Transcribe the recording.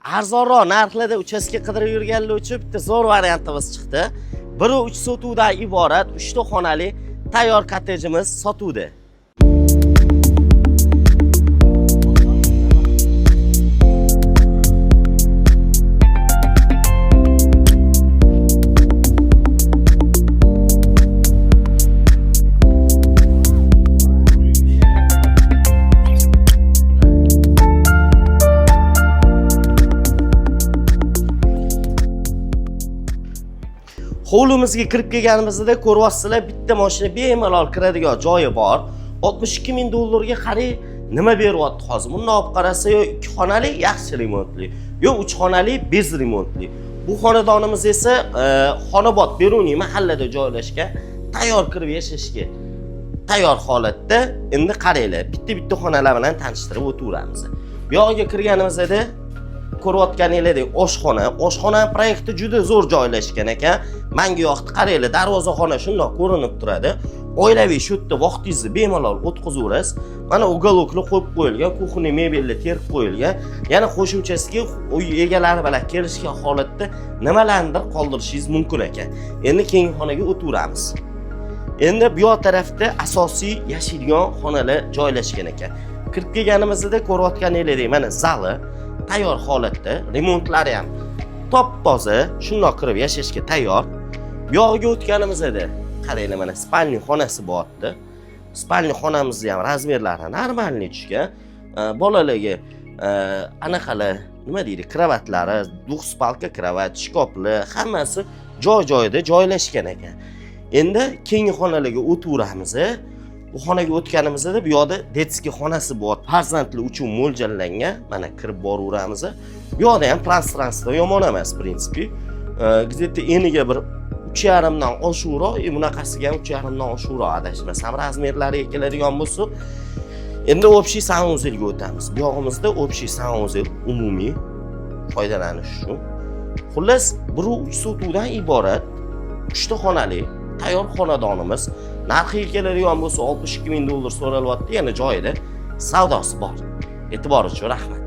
arzonroq narxlarda uchastka qidirib yurganlar uchun bitta zo'r variantimiz chiqdi. 1-3 sotuvdan iborat 3 ta xonali tayyor kottejimiz sotuvda. Hovlimizga kirib kelganimizda ko'ryapsizlar, bitta mashina bemalol kiradigan joyi bor. 62 ming dollarga qarang, nima beryapti hozir? Buni olib qarasa, yo 2 xonali yaxshi remontli, yo 3 xonali bez remontli. Bu xonadonimiz esa Xonobod Beruniy mahallada joylashgan, tayyor kirib yashashga tayyor holatda. Endi qaranglar, bitta xonalar bilan tanishtirib o'tiramiz. Bu yoqqa kirganimizda ko'rayotganinglardek oshxona proyekti juda zo'r joylashgan ekan. Menga yoqdi, qaranglar, darvozaxona shundoq ko'rinib turadi. Oilaviy shu yerda vaqtingizni bemalol o'tkazaverasiz. Mana uголокlar qo'yib qo'yilgan, kuxni mebellar terib qo'yilgan. Yana qo'shimchasiga uy egalari bilan kelishgan holatda nimalarnidir qoldirishingiz mumkin ekan. Endi keyingi xonaga o'tiramiz. Endi bu yoq tarafda asosiy yashaydigan xonalar joylashgan ekan. Kirib kelganimizda ko'rayotganinglardek mana zali tayyor holatda, remontlari ham top-toza, shundoq kirib yashashga tayyor. Bu yog'iga o'tganimizda qaranglar, mana spalni xonasi bo'lyapti. Spalni xonamizni ham razmerlari normalniy tushgan. Bolalarga anaqalar, nima deydi, kravatlari, duxspalka kravat, shkoplar, hammasi joy-joyida joylashgan ekan. Endi keyingi xonalarga o'tiramiz. Bu xonaga o'tganimizda bu yoqda detskiy xonasi bor. Farzandlar uchun mo'ljallangan. Mana kirib boraveramiz. Bu yoqda ham prostranstvo yomon emas, prinsipi. Где-то eniga bir 3,5 dan oshiqroq, bunaqasiga ham 3,5 dan oshiqroq adashmasam, razmerlariga keladigan bo'lsa. Endi общий sanuzelga o'tamiz. Bu yog'imizda общий sanuzel umumiy foydalanish uchun. Xullas, 1-3 sotuvdan iborat 3 ta xonali tayyor xonadonimiz. Narxiga keladigan bo'lsa 62 ming dollar so'ralyapti, yana joyida savdosi bor. E'tiboringiz uchun rahmat.